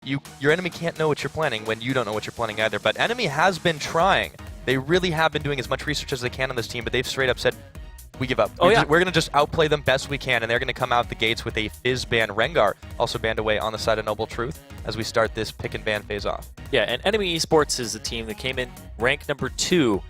your enemy can't know what you're planning when you don't know what you're planning either. But NME has been trying. They really have been doing as much research as they can on this team, but they've straight up said, we give up. We're going to just outplay them best we can, and they're going to come out the gates with a Fizz ban. Rengar also banned away on the side of Noble Truth as we start this pick and ban phase off. Yeah, and NME eSports is a team that came in ranked number 2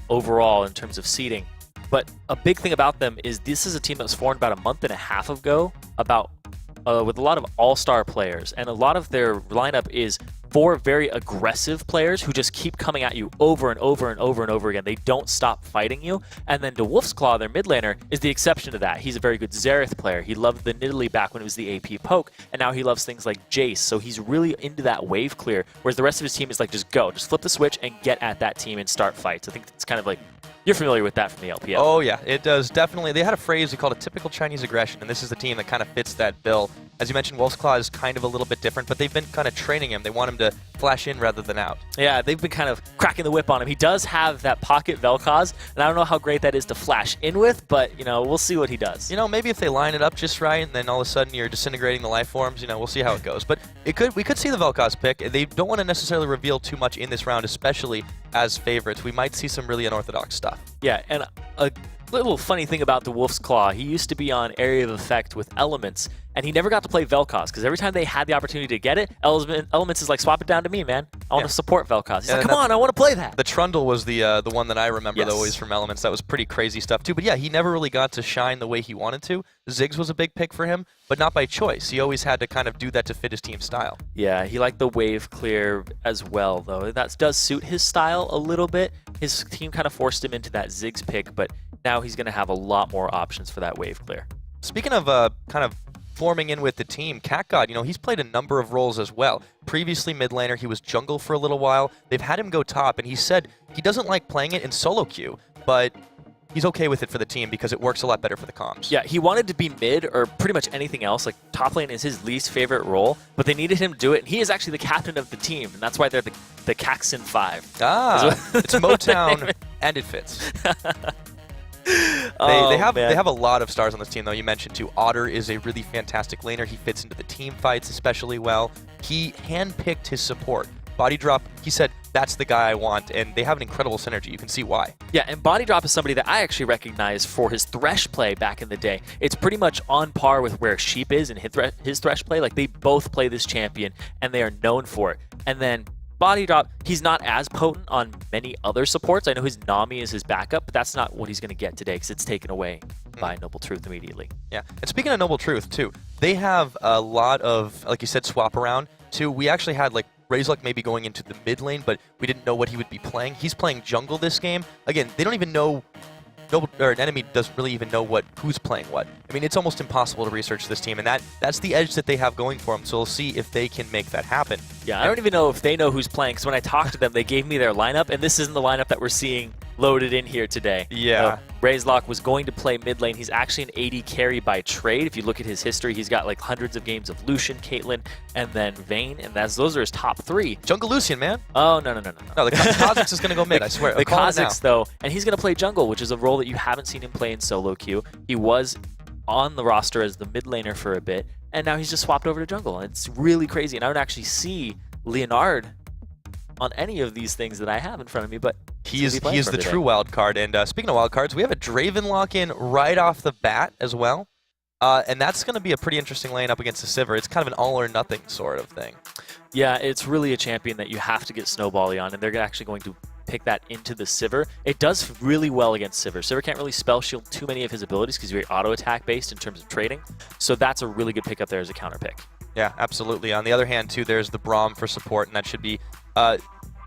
overall in terms of seeding. But a big thing about them is this is a team that was formed about a month and a half ago, with a lot of all-star players, and a lot of their lineup is 4 very aggressive players who just keep coming at you over and over and over and over again. They don't stop fighting you. And then DeWolf's Claw, their mid laner, is the exception to that. He's a very good Xerath player. He loved the Nidalee back when it was the AP poke, and now he loves things like Jace. So he's really into that wave clear, whereas the rest of his team is like, just go, just flip the switch and get at that team and start fights. I think it's kind of like, you're familiar with that from the LPL. Oh, yeah, it does definitely. They had a phrase they called a typical Chinese aggression, and this is the team that kind of fits that bill. As you mentioned, Wolf's Claw is kind of a little bit different, but they've been kind of training him. They want him to flash in rather than out. Yeah, they've been kind of cracking the whip on him. He does have that pocket Vel'Koz, and I don't know how great that is to flash in with, but, you know, we'll see what he does. You know, maybe if they line it up just right, and then all of a sudden you're disintegrating the life forms, you know, we'll see how it goes. But we could see the Vel'Koz pick. They don't want to necessarily reveal too much in this round, especially as favorites. We might see some really unorthodox stuff. Yeah, and a little funny thing about the Wolf's Claw, he used to be on Area of Effect with Elements, and he never got to play Vel'Koz, because every time they had the opportunity to get it, Elements is like, swap it down to me, man. I want to support Vel'Koz. He's like, come on, I want to play that. The Trundle was the one that I remember, though, always from Elements. That was pretty crazy stuff, too. But yeah, he never really got to shine the way he wanted to. Ziggs was a big pick for him, but not by choice. He always had to kind of do that to fit his team's style. Yeah, he liked the wave clear as well, though. That does suit his style a little bit. His team kind of forced him into that Ziggs pick, but now he's going to have a lot more options for that wave clear. Speaking of kind of forming in with the team, CatGod, you know, he's played a number of roles as well. Previously mid laner, he was jungle for a little while. They've had him go top, and he said he doesn't like playing it in solo queue, but he's okay with it for the team because it works a lot better for the comms. Yeah, he wanted to be mid or pretty much anything else. Like, top lane is his least favorite role, but they needed him to do it, and he is actually the captain of the team, and that's why they're the Caxton 5. Ah, it's Motown, and it fits. They have a lot of stars on this team, though. You mentioned, too, Otter is a really fantastic laner. He fits into the team fights especially well. He handpicked his support. Body Drop, he said, that's the guy I want, and they have an incredible synergy. You can see why. Yeah, and Body Drop is somebody that I actually recognize for his Thresh play back in the day. It's pretty much on par with where Sheep is in his Thresh play. Like, they both play this champion, and they are known for it. And then Body Drop, he's not as potent on many other supports. I know his Nami is his backup, but that's not what he's going to get today because it's taken away by Noble Truth immediately. Yeah, and speaking of Noble Truth, too, they have a lot of, like you said, swap around, too. We actually had, like, Razluck maybe going into the mid lane, but we didn't know what he would be playing. He's playing jungle this game. Again, they don't even know, an enemy doesn't really even know who's playing what. I mean, it's almost impossible to research this team, and that's the edge that they have going for them, so we'll see if they can make that happen. Yeah, I don't even know if they know who's playing, because when I talked to them, they gave me their lineup, and this isn't the lineup that we're seeing loaded in here today. Yeah. Razluck was going to play mid lane. He's actually an AD carry by trade. If you look at his history, he's got like hundreds of games of Lucian, Caitlyn, and then Vayne, and those are his top 3. Jungle Lucian, man. Oh, no. No, the Kha'Zix is going to go mid, I swear. The Kha'Zix, though, and he's going to play jungle, which is a role that you haven't seen him play in solo queue. He was on the roster as the mid laner for a bit, and now he's just swapped over to jungle. And it's really crazy, and I don't actually see Leonard on any of these things that I have in front of me, but he is the true wild card. And speaking of wild cards, we have a Draven lock-in right off the bat as well. And that's going to be a pretty interesting lane up against the Sivir. It's kind of an all-or-nothing sort of thing. Yeah, it's really a champion that you have to get Snowbally on, and they're actually going to pick that into the Sivir. It does really well against Sivir. Sivir can't really spell shield too many of his abilities because he's very auto-attack based in terms of trading. So that's a really good pick up there as a counter pick. Yeah, absolutely. On the other hand, too, there's the Braum for support, and that should be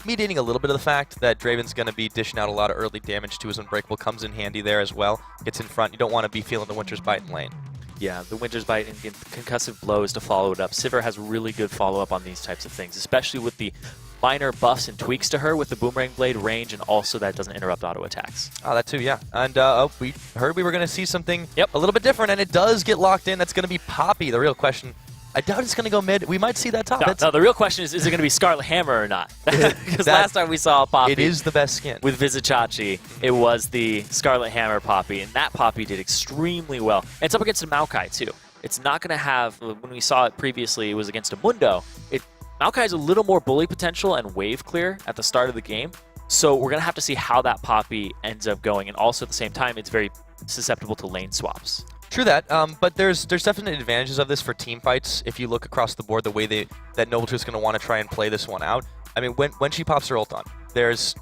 mitigating a little bit of the fact that Draven's going to be dishing out a lot of early damage to his Unbreakable. Comes in handy there as well. Gets in front. You don't want to be feeling the Winter's Bite in lane. Yeah, the Winter's Bite and concussive blows to follow it up. Sivir has really good follow-up on these types of things, especially with the minor buffs and tweaks to her with the Boomerang Blade range, and also that doesn't interrupt auto attacks. Oh, that too, yeah. And we heard we were going to see something a little bit different, and it does get locked in. That's going to be Poppy. The real question, I doubt it's going to go mid. We might see that top. No, the real question is it going to be Scarlet Hammer or not? Because last time we saw a Poppy, it is the best skin. With Vizichachi, it was the Scarlet Hammer Poppy, and that Poppy did extremely well. And it's up against a Maokai, too. It's not going to have, when we saw it previously, it was against a Mundo. Maokai has a little more bully potential and wave clear at the start of the game. So we're going to have to see how that Poppy ends up going. And also at the same time, it's very susceptible to lane swaps. True that, but there's definite advantages of this for team fights. If you look across the board, the way that Noble Truth's going to want to try and play this one out. I mean, when she pops her ult on, there's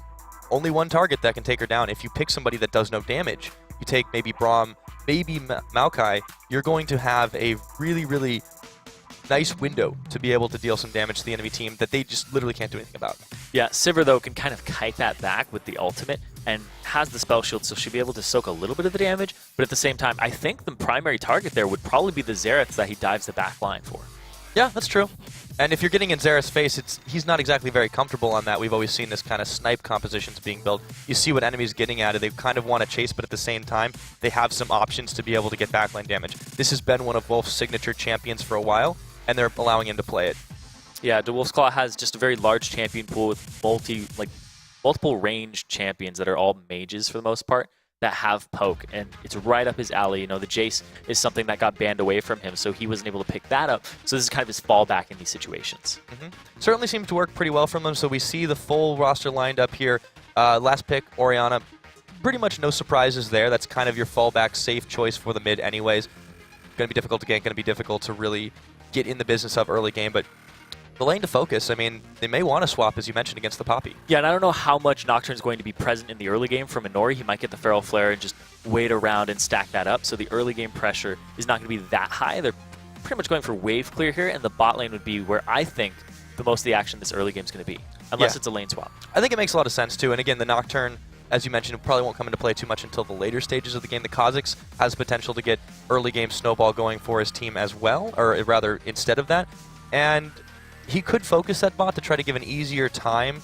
only one target that can take her down. If you pick somebody that does no damage, you take maybe Braum, maybe Maokai, you're going to have a really, really nice window to be able to deal some damage to the enemy team that they just literally can't do anything about. Yeah, Sivir, though, can kind of kite that back with the ultimate and has the spell shield, so she'll be able to soak a little bit of the damage, but at the same time, I think the primary target there would probably be the Xerath that he dives the back line for. Yeah, that's true. And if you're getting in Xerath's face, he's not exactly very comfortable on that. We've always seen this kind of snipe compositions being built. You see what enemies getting at it. They kind of want to chase, but at the same time, they have some options to be able to get backline damage. This has been one of Wolf's signature champions for a while, and they're allowing him to play it. Yeah, DeWolf's Claw has just a very large champion pool with multiple ranged champions that are all mages for the most part that have poke, and it's right up his alley. You know, the Jace is something that got banned away from him, so he wasn't able to pick that up. So this is kind of his fallback in these situations. Certainly seems to work pretty well from them. So we see the full roster lined up here. Last pick, Orianna. Pretty much no surprises there. That's kind of your fallback safe choice for the mid anyways. Going to be difficult to gank, going to be difficult to really get in the business of early game, but the lane to focus, I mean, they may want to swap, as you mentioned, against the Poppy. Yeah, and I don't know how much Nocturne's going to be present in the early game from Inori. He might get the Feral Flare and just wait around and stack that up, so the early game pressure is not going to be that high. They're pretty much going for wave clear here, and the bot lane would be where I think the most of the action this early game is going to be, unless it's a lane swap. I think it makes a lot of sense, too, and again, the Nocturne, as you mentioned, it probably won't come into play too much until the later stages of the game. The Kha'Zix has potential to get early game snowball going for his team as well, or rather, instead of that, and he could focus that bot to try to give an easier time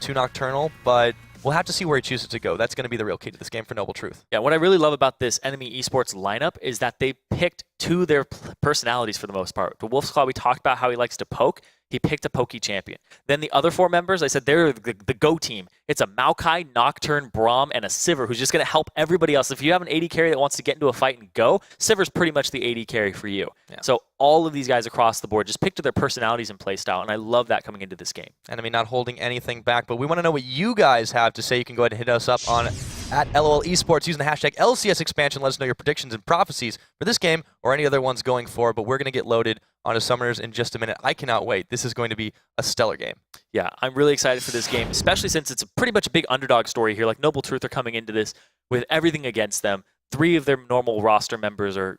to Nocturnal, but we'll have to see where he chooses to go. That's going to be the real key to this game for Noble Truth. Yeah, what I really love about this NME eSports lineup is that they picked to their personalities for the most part. The Wolf's Claw, we talked about how he likes to poke. He picked a pokey champion. Then the other four members, I said they're the go team. It's a Maokai, Nocturne, Braum, and a Sivir who's just going to help everybody else. If you have an AD carry that wants to get into a fight and go, Sivir's pretty much the AD carry for you. Yeah. So all of these guys across the board just pick to their personalities and playstyle, and I love that coming into this game. Enemy not holding anything back, but we want to know what you guys have to say. You can go ahead and hit us up on at LOL Esports using the hashtag LCS expansion. Let us know your predictions and prophecies for this game or any other ones going forward, but we're going to get loaded onto Summoners in just a minute. I cannot wait. This is going to be a stellar game. Yeah, I'm really excited for this game, especially since it's pretty much a big underdog story here. Like, Noble Truth are coming into this with everything against them. 3 of their normal roster members are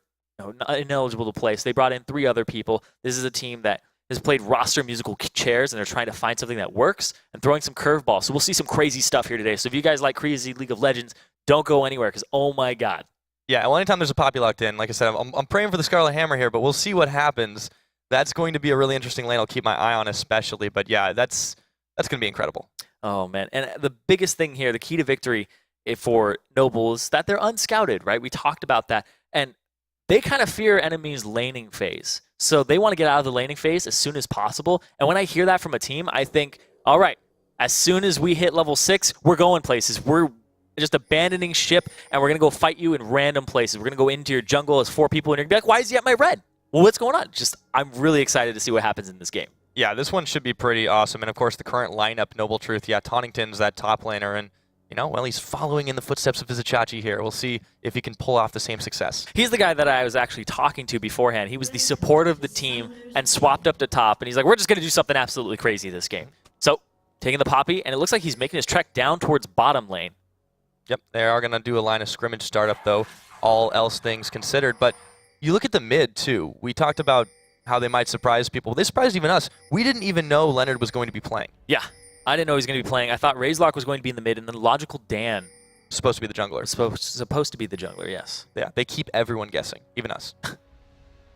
ineligible to play, so they brought in 3 other people. This is a team that has played roster musical chairs, and they're trying to find something that works and throwing some curveballs. So we'll see some crazy stuff here today. So if you guys like crazy League of Legends, don't go anywhere, because oh my god. Yeah, well, anytime there's a Poppy locked in, like I said, I'm praying for the Scarlet Hammer here, but we'll see what happens. That's going to be a really interesting lane I'll keep my eye on especially, but yeah, that's going to be incredible. Oh, man. And the biggest thing here, the key to victory for Noble is that they're unscouted, right? We talked about that. And they kind of fear enemies' laning phase. So they want to get out of the laning phase as soon as possible. And when I hear that from a team, I think, all right, as soon as we hit level 6, we're going places. We're just abandoning ship, and we're going to go fight you in random places. We're going to go into your jungle as 4 people, and you're going to be like, why is he at my red? Well, what's going on? I'm really excited to see what happens in this game. Yeah, this one should be pretty awesome. And, of course, the current lineup, Noble Truth, yeah, Tauntington's that top laner, and, you know, well, he's following in the footsteps of Vizichachi here. We'll see if he can pull off the same success. He's the guy that I was actually talking to beforehand. He was the support of the team and swapped up to top, and he's like, we're just going to do something absolutely crazy this game. So, taking the Poppy, and it looks like he's making his trek down towards bottom lane. Yep, they are going to do a line of scrimmage startup, though, all else things considered. But you look at the mid, too. We talked about how they might surprise people. They surprised even us. We didn't even know Leonard was going to be playing. Yeah, I didn't know he was going to be playing. I thought Razelock was going to be in the mid, and then Logical Dan. Supposed to be the jungler. Supposed to be the jungler, yes. Yeah, they keep everyone guessing, even us.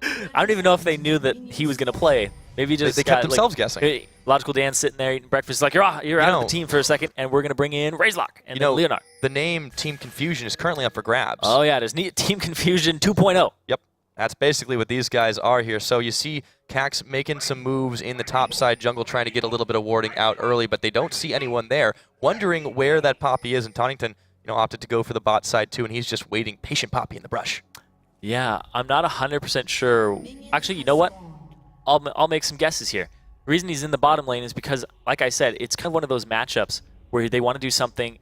I don't even know if they knew that he was going to play. Maybe just they kept themselves guessing. Hey, Logical Dan sitting there eating breakfast. Like, you're out of the team for a second, and we're going to bring in Razelock and then Leonard. The name Team Confusion is currently up for grabs. Oh, yeah, there's Team Confusion 2.0. Yep. That's basically what these guys are here. So you see Cax making some moves in the top side jungle, trying to get a little bit of warding out early, but they don't see anyone there. Wondering where that Poppy is, and Tauntington, opted to go for the bot side too, and he's just waiting. Patient Poppy in the brush. Yeah, I'm not 100% sure. Actually, you know what? I'll make some guesses here. The reason he's in the bottom lane is because, like I said, it's kind of one of those matchups where they want to do something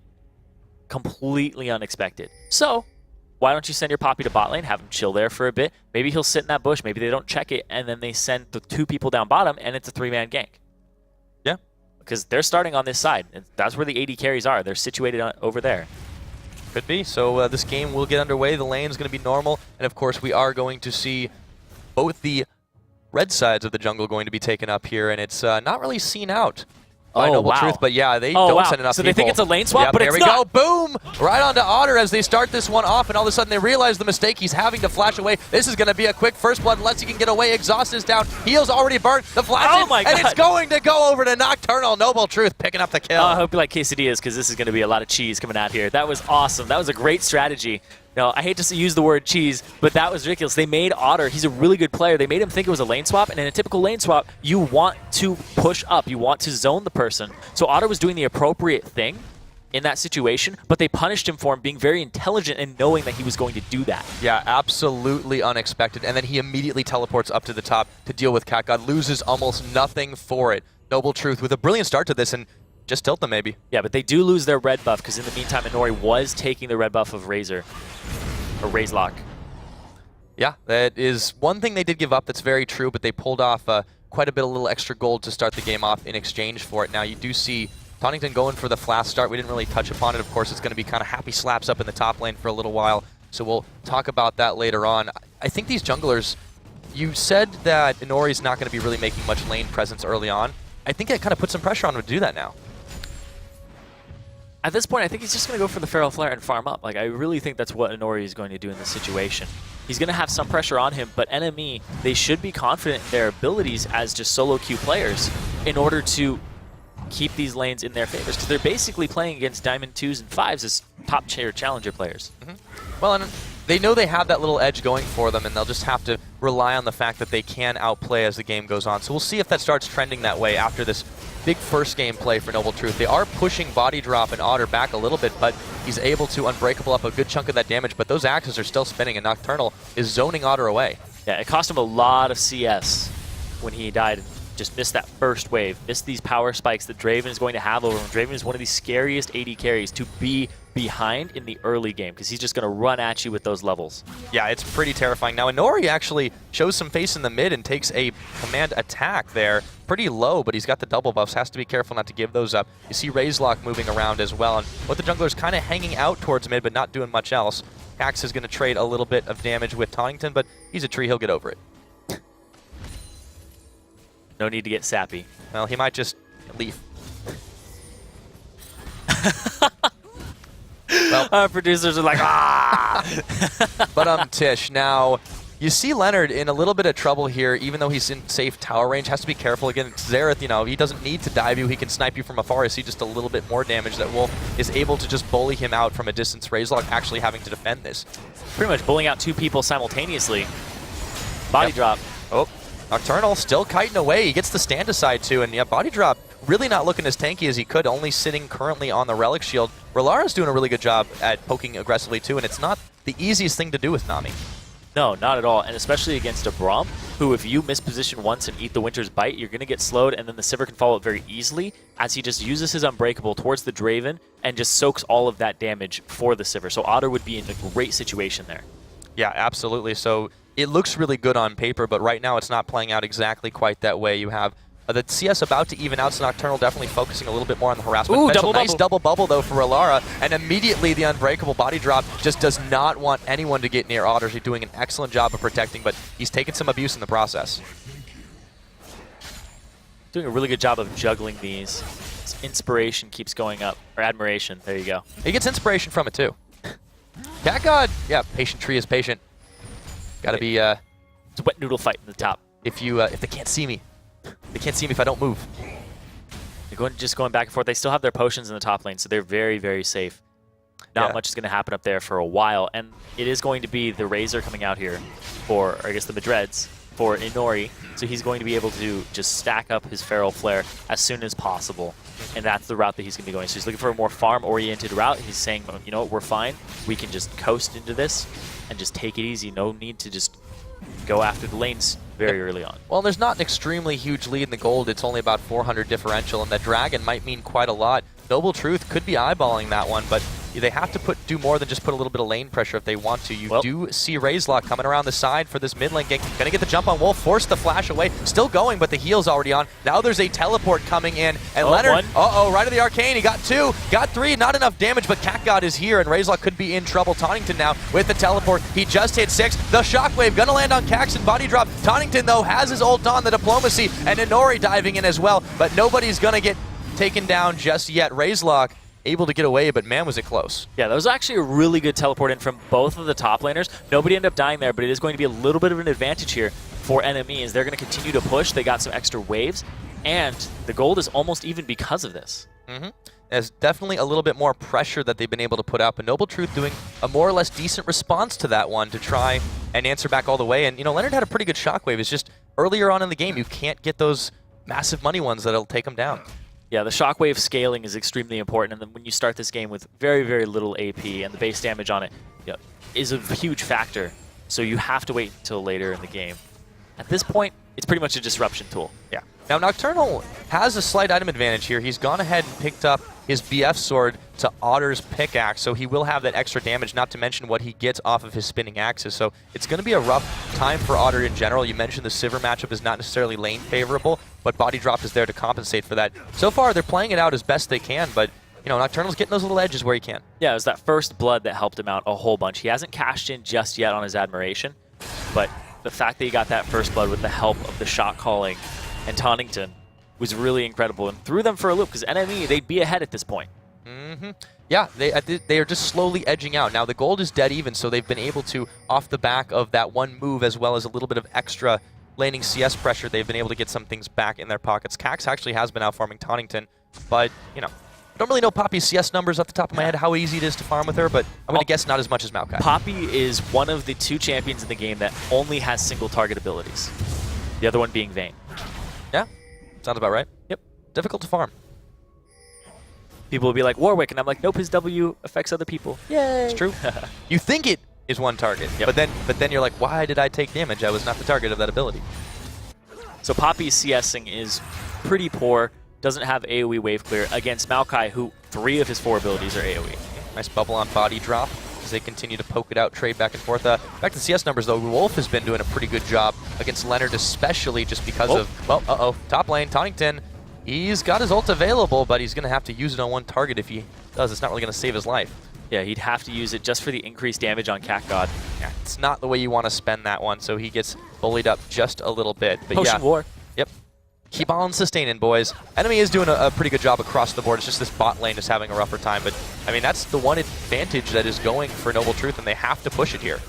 completely unexpected. So why don't you send your Poppy to bot lane, have him chill there for a bit. Maybe he'll sit in that bush. Maybe they don't check it, and then they send the 2 people down bottom, and it's a 3-man gank. Yeah. Because they're starting on this side. And that's where the AD carries are. They're situated over there. Could be. So this game will get underway. The lane's going to be normal. And, of course, we are going to see both the red sides of the jungle going to be taken up here, and it's not really seen out by Noble Truth, but yeah, they don't send enough so people. They think it's a lane swap, but it's not. There we go. Boom! Right onto Otter as they start this one off, and all of a sudden they realize the mistake. He's having to flash away. This is going to be a quick first blood unless he can get away. Exhaust is down. Heal's already burnt. The flash and it's going to go over to Nocturnal. Noble Truth picking up the kill. I hope you like quesadillas because this is going to be a lot of cheese coming out here. That was awesome. That was a great strategy. No, I hate to use the word cheese, but that was ridiculous. They made Otter, he's a really good player. They made him think it was a lane swap, and in a typical lane swap, you want to push up. You want to zone the person. So Otter was doing the appropriate thing in that situation, but they punished him for him being very intelligent and knowing that he was going to do that. Yeah, absolutely unexpected. And then he immediately teleports up to the top to deal with Cat God, loses almost nothing for it. Noble Truth with a brilliant start to this, and just tilt them maybe. Yeah, but they do lose their red buff because in the meantime, Inori was taking the red buff of Razor. Or Razelock. Yeah, that is one thing they did give up that's very true, but they pulled off quite a bit of little extra gold to start the game off in exchange for it. Now you do see Tonington going for the flash start. We didn't really touch upon it. Of course, it's going to be kind of happy slaps up in the top lane for a little while, so we'll talk about that later on. I think these junglers, you said that Inori's not going to be really making much lane presence early on. I think that kind of puts some pressure on him to do that now. At this point, I think he's just going to go for the Feral Flare and farm up. Like, I really think that's what Inori is going to do in this situation. He's going to have some pressure on him, but NME, they should be confident in their abilities as just solo queue players in order to keep these lanes in their favors, because they're basically playing against Diamond 2s and 5s as top-tier challenger players. Well, and they know they have that little edge going for them, and they'll just have to rely on the fact that they can outplay as the game goes on. So we'll see if that starts trending that way after this big first game play for Noble Truth. They are pushing Body Drop and Otter back a little bit, but he's able to Unbreakable up a good chunk of that damage, but those axes are still spinning, and Nocturnal is zoning Otter away. Yeah, it cost him a lot of CS when he died and just missed that first wave, missed these power spikes that Draven is going to have over him. Draven is one of the scariest AD carries to be behind in the early game because he's just going to run at you with those levels. Yeah, it's pretty terrifying. Now, Inori actually shows some face in the mid and takes a command attack there. Pretty low, but he's got the double buffs. Has to be careful not to give those up. You see Razelock moving around as well, and both the junglers kind of hanging out towards mid, but not doing much else. Axe is going to trade a little bit of damage with Tonington, but he's a tree. He'll get over it. No need to get sappy. Well, he might just leave. Well, our producers are like, ah! But Tish, now you see Leonard in a little bit of trouble here, even though he's in safe tower range. Has to be careful against Xerath. You know, he doesn't need to dive you. He can snipe you from afar. I see just a little bit more damage. That Wolf is able to just bully him out from a distance. Razelock actually having to defend this. Pretty much bullying out 2 people simultaneously. Body drop. Oh, Nocturnal still kiting away. He gets the stand aside too, and yeah, Body Drop really not looking as tanky as he could, only sitting currently on the Relic Shield. Relara's doing a really good job at poking aggressively too, and it's not the easiest thing to do with Nami. No, not at all, and especially against a Braum, who if you misposition once and eat the Winter's Bite, you're going to get slowed, and then the Sivir can follow it very easily, as he just uses his Unbreakable towards the Draven, and just soaks all of that damage for the Sivir. So Otter would be in a great situation there. Yeah, absolutely. So it looks really good on paper, but right now it's not playing out exactly quite that way. You have the CS about to even out, so Nocturnal definitely focusing a little bit more on the harassment. Ooh, nice double bubble, though, for Relara, and immediately the Unbreakable Body Drop just does not want anyone to get near Otter. He's doing an excellent job of protecting, but he's taking some abuse in the process. Doing a really good job of juggling these. His inspiration keeps going up, or admiration, there you go. He gets inspiration from it, too. Cat God, yeah, patient tree is patient. Gotta be, It's a wet noodle fight in the top. If they can't see me. They can't see me if I don't move. They're just going back and forth. They still have their potions in the top lane, so they're very, very safe. Not much is going to happen up there for a while, and it is going to be the Razor coming out here for, or I guess the Madreds, for Inori, so he's going to be able to just stack up his Feral Flare as soon as possible, and that's the route that he's going to be going. So he's looking for a more farm-oriented route. He's saying, you know what, we're fine. We can just coast into this and just take it easy. No need to just go after the lanes very early on. Well, there's not an extremely huge lead in the gold. It's only about 400 differential, and that dragon might mean quite a lot. Noble Truth could be eyeballing that one, but they have to do more than just put a little bit of lane pressure if they want to. You do see Razorlock coming around the side for this mid lane gank. Gonna get the jump on Wolf, force the flash away. Still going, but the heal's already on. Now there's a teleport coming in, and Leonard, right to the arcane. He got 2, got 3, not enough damage, but CatGod is here, and Razorlock could be in trouble. Tauntington now with the teleport. He just hit 6. The shockwave gonna land on Caxton, body drop. Tauntington, though, has his ult on, the diplomacy, and Inori diving in as well, but nobody's gonna get taken down just yet. Razorlock able to get away, but man, was it close. Yeah, that was actually a really good teleport in from both of the top laners. Nobody ended up dying there, but it is going to be a little bit of an advantage here for NME as they're going to continue to push. They got some extra waves, and the gold is almost even because of this. There's definitely a little bit more pressure that they've been able to put out, but Noble Truth doing a more or less decent response to that one to try and answer back all the way. And, you know, Leonard had a pretty good shockwave. It's just earlier on in the game, you can't get those massive money ones that'll take them down. Yeah, the shockwave scaling is extremely important, and then when you start this game with very, very little AP and the base damage on it is a huge factor, so you have to wait until later in the game. At this point, it's pretty much a disruption tool. Yeah. Now, Nocturnal has a slight item advantage here. He's gone ahead and picked up his BF sword to Otter's pickaxe, so he will have that extra damage, not to mention what he gets off of his spinning axes. So it's going to be a rough time for Otter in general. You mentioned the Sivir matchup is not necessarily lane favorable, but Body Drop is there to compensate for that. So far, they're playing it out as best they can, but you know, Nocturnal's getting those little edges where he can. Yeah, it was that first blood that helped him out a whole bunch. He hasn't cashed in just yet on his admiration, but the fact that he got that first blood with the help of the shot calling and Tauntington was really incredible and threw them for a loop because NME, they'd be ahead at this point. Yeah, they are just slowly edging out. Now, the gold is dead even, so they've been able to, off the back of that one move as well as a little bit of extra laning CS pressure, they've been able to get some things back in their pockets. Cax actually has been out farming Tauntington, but, you know, I don't really know Poppy's CS numbers off the top of my head, how easy it is to farm with her, but I'm going to guess not as much as Maokai. Poppy is one of the 2 champions in the game that only has single target abilities. The other one being Vayne. Yeah, sounds about right. Yep. Difficult to farm. People will be like, Warwick, and I'm like, nope, his W affects other people. Yay! It's true. You think it is one target, but then you're like, why did I take damage? I was not the target of that ability. So Poppy's CSing is pretty poor. Doesn't have AoE wave clear against Maokai, who 3 of his 4 abilities are AoE. Nice bubble on body drop as they continue to poke it out, trade back and forth. Back to the CS numbers, though. Wolf has been doing a pretty good job against Leonard, especially just because of, well, top lane, Tauntington. He's got his ult available, but he's going to have to use it on one target. If he does, it's not really going to save his life. Yeah, he'd have to use it just for the increased damage on CatGod. Yeah, it's not the way you want to spend that one, so he gets bullied up just a little bit. But Potion War. Yep. Keep on sustaining, boys. Enemy is doing a pretty good job across the board. It's just this bot lane is having a rougher time. But, I mean, that's the one advantage that is going for Noble Truth, and they have to push it here.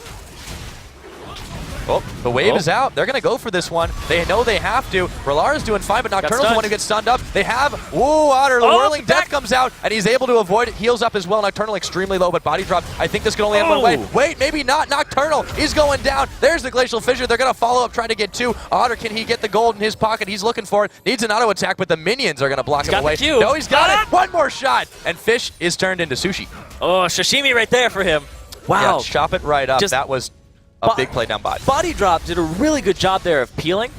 Oh, the wave is out. They're going to go for this one. They know they have to. Rellara's doing fine, but Nocturnal's the one who gets stunned up. They have, Otter, the Whirling Death comes out, and he's able to avoid it. Heals up as well. Nocturnal extremely low, but body drop. I think this can only end one way. Wait, maybe not. Nocturnal, he's going down. There's the Glacial Fissure. They're going to follow up, trying to get 2. Otter, can he get the gold in his pocket? He's looking for it. Needs an auto attack, but the minions are going to block him away. No, he's got it. One more shot, and Fish is turned into sushi. Oh, sashimi right there for him. Wow. Yeah, chop it right up. That was a big play down bot. Body Drop did a really good job there of peeling,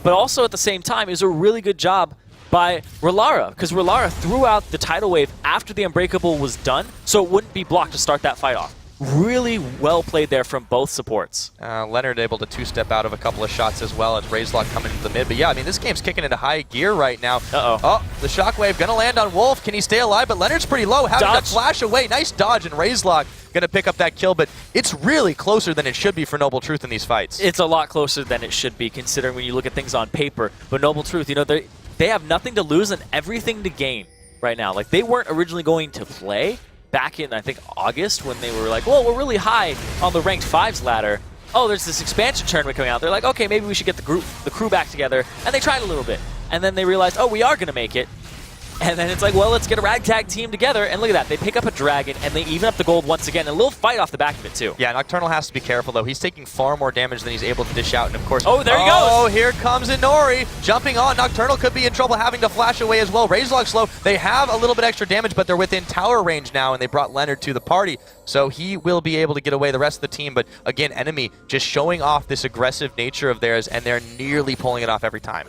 but also at the same time, it was a really good job by Rellara, because Rellara threw out the tidal wave after the Unbreakable was done, so it wouldn't be blocked to start that fight off. Really well played there from both supports. Leonard able to 2-step out of a couple of shots as well as Razorlock coming into the mid. But yeah, I mean, this game's kicking into high gear right now. Oh, the Shockwave gonna land on Wolf. Can he stay alive? But Leonard's pretty low, having to flash away. Nice dodge, and Razorlock gonna pick up that kill, but it's really closer than it should be for Noble Truth in these fights. It's a lot closer than it should be, considering when you look at things on paper. But Noble Truth, you know, they have nothing to lose and everything to gain right now. Like, they weren't originally going to play back in, I think, August, when they were like, well, we're really high on the ranked 5s ladder. Oh, there's this expansion tournament coming out. They're like, okay, maybe we should get the crew back together. And they tried a little bit. And then they realized, oh, we are going to make it. And then it's like, well, let's get a ragtag team together. And look at that. They pick up a dragon, and they even up the gold once again. A little fight off the back of it, too. Yeah, Nocturnal has to be careful, though. He's taking far more damage than he's able to dish out. And, of course... Oh, there he goes! Oh, here comes Inori. Jumping on. Nocturnal could be in trouble having to flash away as well. Razorlock slow. They have a little bit extra damage, but they're within tower range now, and they brought Leonard to the party. So he will be able to get away the rest of the team. But, again, NME just showing off this aggressive nature of theirs, and they're nearly pulling it off every time.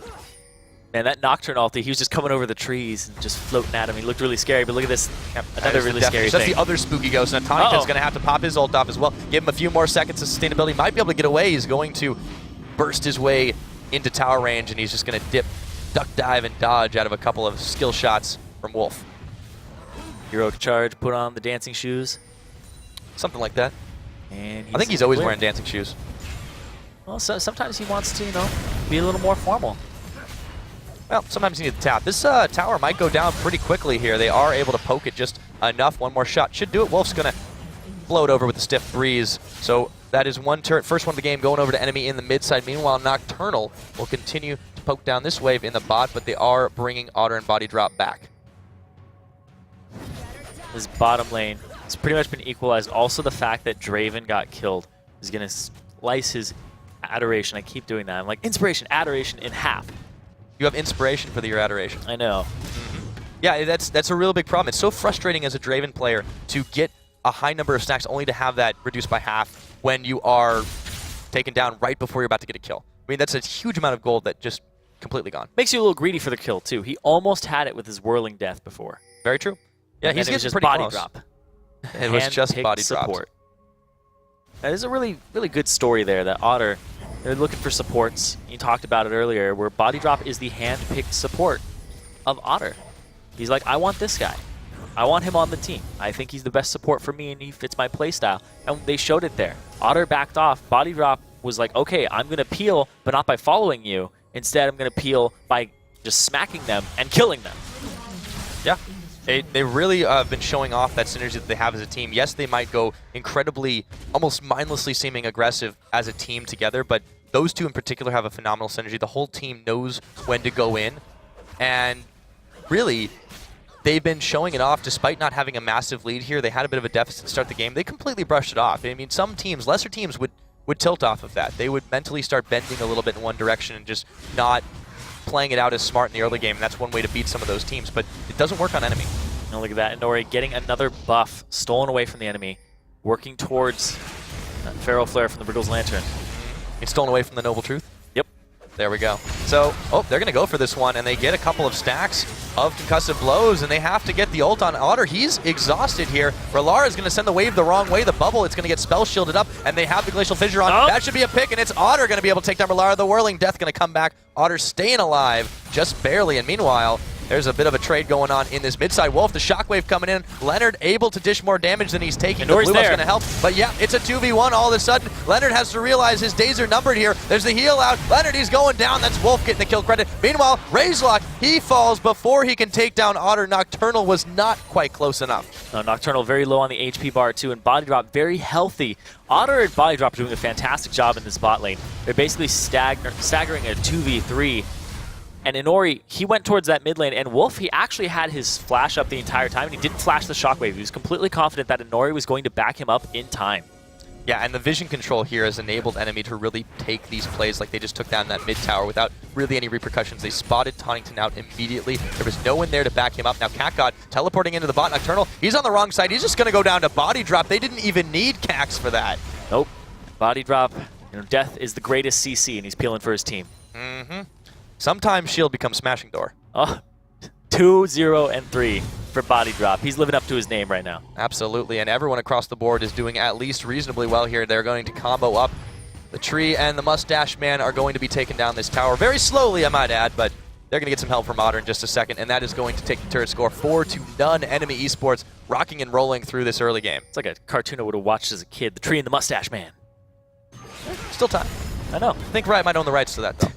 Man, that Nocturne ulti, he was just coming over the trees and just floating at him. He looked really scary, but look at this. Another really scary thing. That's the other spooky ghost. And Atonica is going to have to pop his ult off as well. Give him a few more seconds of sustainability. Might be able to get away. He's going to burst his way into tower range, and he's just going to dip, duck, dive, and dodge out of a couple of skill shots from Wolf. Heroic charge, put on the dancing shoes. Something like that. And I think he's always wearing dancing shoes. Well, so sometimes he wants to, you know, be a little more formal. Well, sometimes you need to tap. This tower might go down pretty quickly here. They are able to poke it just enough. One more shot should do it. Wolf's going to float over with a stiff breeze. So that is one turret. First one of the game going over to NME in the mid side. Meanwhile, Nocturnal will continue to poke down this wave in the bot, but they are bringing Otter and Body Drop back. This bottom lane has pretty much been equalized. Also, the fact that Draven got killed is going to slice his adoration. I keep doing that. I'm like, inspiration, adoration in half. You have inspiration for your adoration. I know. Yeah, that's a real big problem. It's so frustrating as a Draven player to get a high number of stacks only to have that reduced by half when you are taken down right before you're about to get a kill. I mean, that's a huge amount of gold that just completely gone. Makes you a little greedy for the kill, too. He almost had it with his whirling death before. Very true. Yeah, and he's getting just pretty body close. Drop. It was just body drop. That is a really, really good story there that Otter, they're looking for supports. You talked about it earlier, where Body Drop is the hand-picked support of Otter. He's like, I want this guy. I want him on the team. I think he's the best support for me, and he fits my playstyle. And they showed it there. Otter backed off. Body Drop was like, okay, I'm going to peel, but not by following you. Instead, I'm going to peel by just smacking them and killing them. Yeah. They really have been showing off that synergy that they have as a team. Yes, they might go incredibly, almost mindlessly seeming aggressive as a team together, but those two in particular have a phenomenal synergy. The whole team knows when to go in, and really, they've been showing it off despite not having a massive lead here. They had a bit of a deficit to start the game. They completely brushed it off. I mean, some teams, lesser teams, would tilt off of that. They would mentally start bending a little bit in one direction and just not playing it out as smart in the early game, and that's one way to beat some of those teams, but it doesn't work on NME. And look at that, Inori getting another buff stolen away from the enemy, working towards Pharaoh Flare from the Briggle's Lantern. It's stolen away from the Noble Truth? Yep. There we go. So, they're going to go for this one, and they get a couple of stacks of concussive blows, and they have to get the ult on Otter. He's exhausted here. Relara is going to send the wave the wrong way. The bubble, it's going to get spell shielded up, and they have the Glacial Fissure on. Oh. That should be a pick, and it's Otter going to be able to take down Relara. The Whirling Death going to come back. Otter staying alive, just barely, and meanwhile, there's a bit of a trade going on in this mid-side. Wolf, the shockwave coming in. Leonard able to dish more damage than he's taking. The blue buff's going to help. But yeah, it's a 2v1 all of a sudden. Leonard has to realize his days are numbered here. There's the heal out. Leonard, he's going down. That's Wolf getting the kill credit. Meanwhile, Razorlock, he falls before he can take down Otter. Nocturnal was not quite close enough. Nocturnal very low on the HP bar too, and Body Drop very healthy. Otter and Body Drop are doing a fantastic job in this bot lane. They're basically staggering a 2v3. And Inori, he went towards that mid lane, and Wolf, he actually had his flash up the entire time, and he didn't flash the shockwave. He was completely confident that Inori was going to back him up in time. Yeah, and the vision control here has enabled NME to really take these plays like they just took down that mid tower without really any repercussions. They spotted Tauntington out immediately. There was no one there to back him up. Now CatGod teleporting into the bot. Nocturnal, he's on the wrong side. He's just going to go down to Body Drop. They didn't even need Cax for that. Nope. Body Drop, you know, death is the greatest CC, and he's peeling for his team. Mm-hmm. Sometimes Shield becomes Smashing Door. Oh, 2-0-3 for Body Drop. He's living up to his name right now. Absolutely, and everyone across the board is doing at least reasonably well here. They're going to combo up. The Tree and the Mustache Man are going to be taking down this tower very slowly, I might add, but they're going to get some help from Otter in just a second, and that is going to take the turret score 4-0. NME eSports rocking and rolling through this early game. It's like a cartoon I would have watched as a kid. The Tree and the Mustache Man. Still time. I know. I think Riot might own the rights to that, though.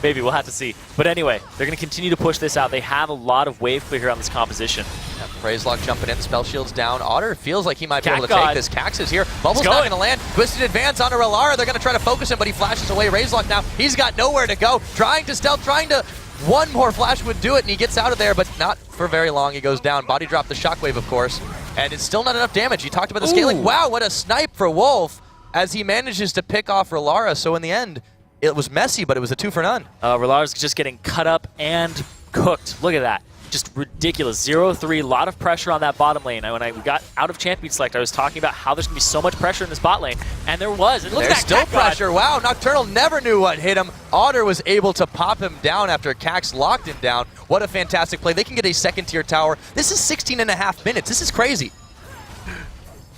Maybe, we'll have to see. But anyway, they're going to continue to push this out. They have a lot of wave clear here on this composition. Yeah, Razorlock jumping in, spell shield's down. Otter feels like he might be able to take this. Cax is here. Bubble's not going to land. Twisted advance onto Relara. They're going to try to focus him, but he flashes away. Razorlock now, he's got nowhere to go. Trying to stealth, trying to One more flash would do it, and he gets out of there, but not for very long. He goes down. Body drop the shockwave, of course, and it's still not enough damage. You talked about the scaling. Wow, what a snipe for Wolf as he manages to pick off Relara. So in the end, it was messy, but it was a 2 for none. Relara's just getting cut up and cooked. Look at that. Just ridiculous. 0-3, a lot of pressure on that bottom lane. When I got out of champion select, I was talking about how there's going to be so much pressure in this bot lane, and there was. And look at that still pressure. Wow, Nocturnal never knew what hit him. Otter was able to pop him down after Cax locked him down. What a fantastic play. They can get a second-tier tower. This is 16.5 minutes. This is crazy.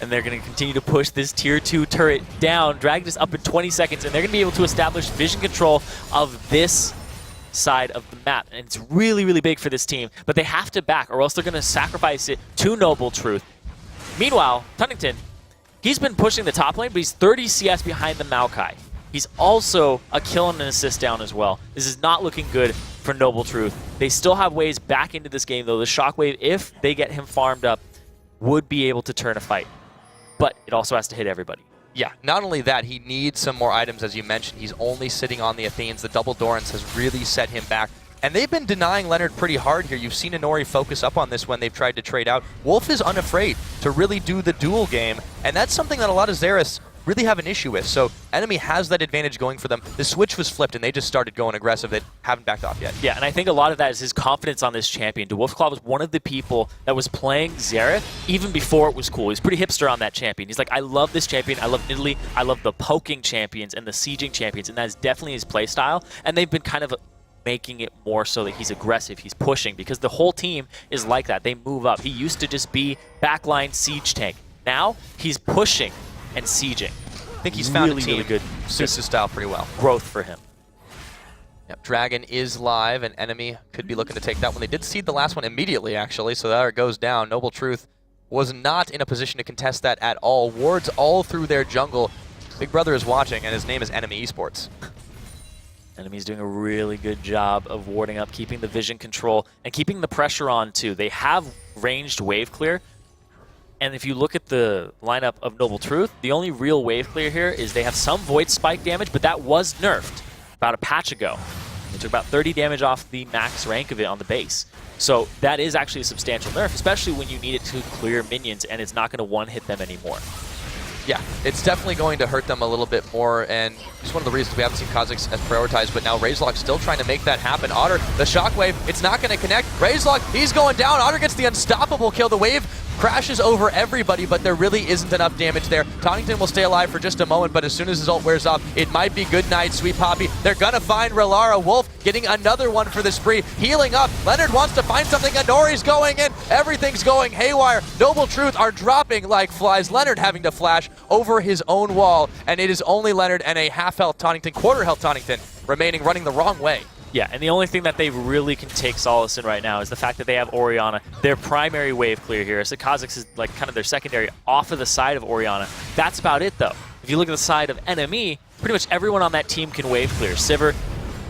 And they're going to continue to push this tier 2 turret down, drag this up in 20 seconds, and they're going to be able to establish vision control of this side of the map. And it's really, really big for this team, but they have to back or else they're going to sacrifice it to Noble Truth. Meanwhile, Tunnington, he's been pushing the top lane, but he's 30 CS behind the Maokai. He's also a kill and an assist down as well. This is not looking good for Noble Truth. They still have ways back into this game, though. The Shockwave, if they get him farmed up, would be able to turn a fight. But it also has to hit everybody. Yeah, not only that, he needs some more items, as you mentioned. He's only sitting on the Athenes. The double Dorans has really set him back. And they've been denying Leonard pretty hard here. You've seen Inori focus up on this when they've tried to trade out. Wolf is unafraid to really do the duel game, and that's something that a lot of Xeraths really have an issue with. So NME has that advantage going for them. The switch was flipped, and they just started going aggressive. They haven't backed off yet. Yeah, and I think a lot of that is his confidence on this champion. DeWolfclaw was one of the people that was playing Xerath even before it was cool. He's pretty hipster on that champion. He's like, I love this champion. I love Nidalee. I love the poking champions and the sieging champions, and that is definitely his play style. And they've been kind of making it more so that he's aggressive, he's pushing, because the whole team is like that. They move up. He used to just be backline siege tank. Now he's pushing and sieging. I think he's found really, a team really good. Suits his style pretty well. Growth for him. Yep, Dragon is live, and NME could be looking to take that one. They did seed the last one immediately, actually, so there it goes down. Noble Truth was not in a position to contest that at all. Wards all through their jungle. Big Brother is watching, and his name is NME eSports. NME's doing a really good job of warding up, keeping the vision control, and keeping the pressure on, too. They have ranged wave clear, and if you look at the lineup of Noble Truth, the only real wave clear here is they have some Void Spike damage, but that was nerfed about a patch ago. They took about 30 damage off the max rank of it on the base. So that is actually a substantial nerf, especially when you need it to clear minions, and it's not going to one-hit them anymore. Yeah, it's definitely going to hurt them a little bit more, and it's one of the reasons we haven't seen Kha'Zix as prioritized, but now Razelock still trying to make that happen. Otter, the shockwave, it's not going to connect. Razelock, he's going down. Otter gets the unstoppable kill. The wave crashes over everybody, but there really isn't enough damage there. Tonnington will stay alive for just a moment, but as soon as his ult wears off, it might be good night, Sweet Poppy. They're going to find Relara. Wolf getting another one for the spree. Healing up. Leonard wants to find something. Inori's going in. Everything's going haywire. Noble Truth are dropping like flies. Leonard having to flash over his own wall, and it is only Leonard and a half-health Tonnington, quarter-health Tonnington remaining, running the wrong way. Yeah, and the only thing that they really can take solace in right now is the fact that they have Orianna, their primary wave clear here. So Kha'Zix is like kind of their secondary off of the side of Orianna. That's about it, though. If you look at the side of NME, pretty much everyone on that team can wave clear. Sivir,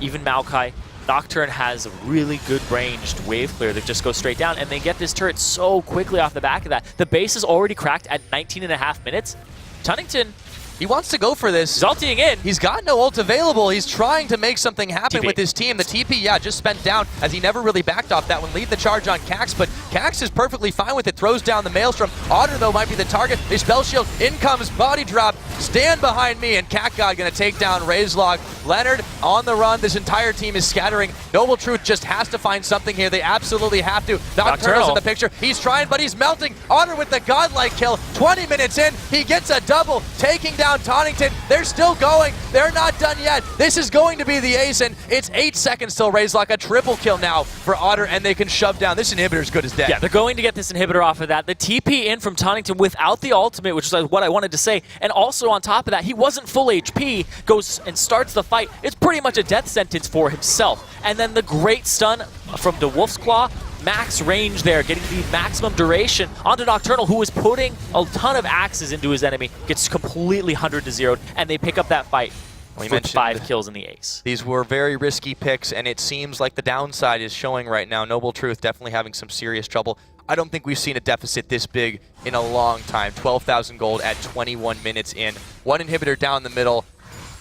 even Maokai. Nocturne has a really good ranged wave clear that just goes straight down, and they get this turret so quickly off the back of that. The base is already cracked at 19.5 minutes. Tonnington, he wants to go for this. He's ulting in. He's got no ult available. He's trying to make something happen TP. with his team. The TP, yeah, just spent down as he never really backed off that one. Lead the charge on Cax, but Cax is perfectly fine with it. Throws down the Maelstrom. Otter, though, might be the target. A spell shield. In comes body drop. Stand behind me, and CatGod going to take down Razelock. Leonard on the run. This entire team is scattering. Noble Truth just has to find something here. They absolutely have to. Nocturnal's in the picture. He's trying, but he's melting. Otter with the godlike kill. 20 minutes in, he gets a double, taking down Tonnington. They're still going. They're not done yet. This is going to be the ace, and it's 8 seconds till Razelock. A triple kill now for Otter, and they can shove down. This inhibitor is good as dead. Yeah, they're going to get this inhibitor off of that. The TP in from Tonnington without the ultimate, which is what I wanted to say, and also on top of that, he wasn't full HP, goes and starts the fight. It's pretty much a death sentence for himself. And then the great stun from the Wolf's Claw, max range there, getting the maximum duration onto Nocturnal, who was putting a ton of axes into his enemy, gets completely 100-0'd, and they pick up that fight with 5 kills in the ace. These were very risky picks, and it seems like the downside is showing right now. Noble Truth definitely having some serious trouble. I don't think we've seen a deficit this big in a long time. 12,000 gold at 21 minutes in. One inhibitor down the middle.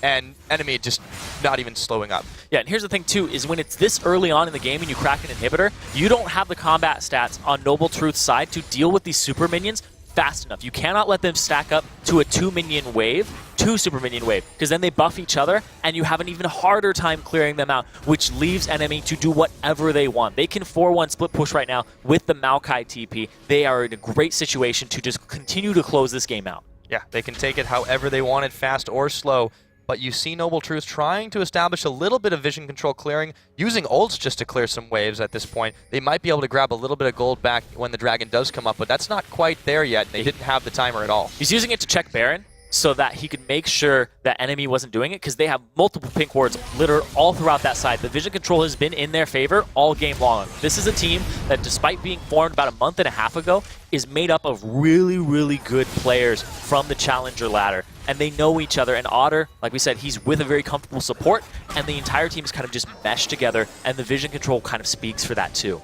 and NME just not even slowing up. Yeah, and here's the thing too, is when it's this early on in the game and you crack an inhibitor, you don't have the combat stats on Noble Truth's side to deal with these super minions fast enough. You cannot let them stack up to a 2-minion wave, 2 super minion wave, because then they buff each other and you have an even harder time clearing them out, which leaves NME to do whatever they want. They can 4-1 split push right now with the Maokai TP. They are in a great situation to just continue to close this game out. Yeah, they can take it however they want it, fast or slow. But you see Noble Truth trying to establish a little bit of vision control clearing, using ults just to clear some waves at this point. They might be able to grab a little bit of gold back when the dragon does come up, but that's not quite there yet. They didn't have the timer at all. He's using it to check Baron so that he could make sure that NME wasn't doing it, because they have multiple pink wards litter all throughout that side. The vision control has been in their favor all game long. This is a team that, despite being formed about a month and a half ago, is made up of really, really good players from the Challenger ladder. And they know each other. And Otter, like we said, he's with a very comfortable support, and the entire team is kind of just meshed together, and the vision control kind of speaks for that too.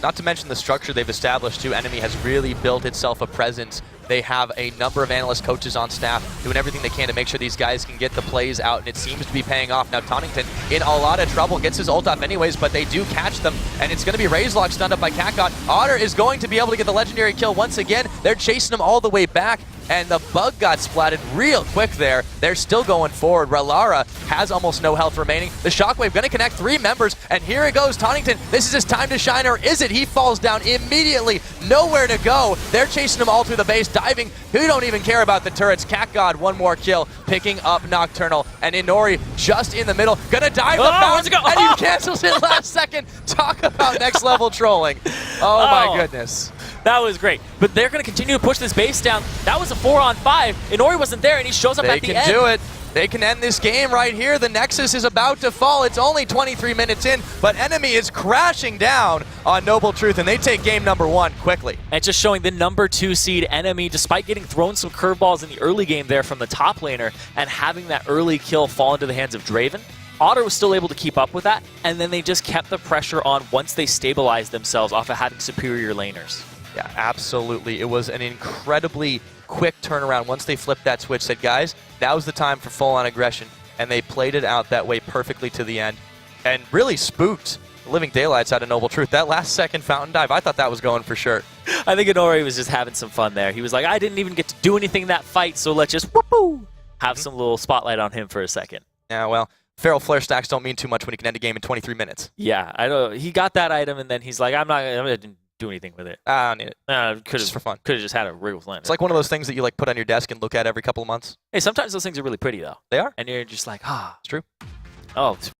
Not to mention the structure they've established too. NME has really built itself a presence. They have a number of analyst coaches on staff doing everything they can to make sure these guys can get the plays out, and it seems to be paying off. Now Tonington in a lot of trouble, gets his ult off anyways, but they do catch them, and it's going to be Razorlock stunned up by Catgod. Otter is going to be able to get the legendary kill once again. They're chasing him all the way back, and the bug got splatted real quick there. They're still going forward. Ralara has almost no health remaining. The Shockwave going to connect 3 members, and here it goes. Tonington, this is his time to shine, or is it? He falls down immediately. Nowhere to go. They're chasing him all through the base, diving. Who don't even care about the turrets. Catgod, one more kill, picking up Nocturnal, and Inori just in the middle. Gonna dive the fountain, and he cancels it last second. Talk about next level trolling. Oh my goodness. That was great. But they're going to continue to push this base down. That was a 4-on-5. Inori wasn't there, and he shows up at the end. They can do it. They can end this game right here. The Nexus is about to fall. It's only 23 minutes in, but NME is crashing down on Noble Truth, and they take game number 1 quickly. And just showing the number 2 seed NME, despite getting thrown some curveballs in the early game there from the top laner and having that early kill fall into the hands of Draven, Otter was still able to keep up with that, and then they just kept the pressure on once they stabilized themselves off of having superior laners. Yeah, absolutely. It was an incredibly quick turnaround. Once they flipped that switch, said, guys, now's the time for full-on aggression. And they played it out that way perfectly to the end. And really spooked the living daylights out of Noble Truth. That last second fountain dive, I thought that was going for sure. I think Inori was just having some fun there. He was like, I didn't even get to do anything in that fight, so let's just whoop-oo, have some little spotlight on him for a second. Yeah, well, Feral Flare stacks don't mean too much when you can end a game in 23 minutes. Yeah, I know. He got that item, and then he's like, I'm going to do anything with it. I don't need it. Just for fun. Could have just had a wriggle flint. It's like one of those things that you like put on your desk and look at every couple of months. Hey, sometimes those things are really pretty though. They are. And you're just like, It's true. Oh,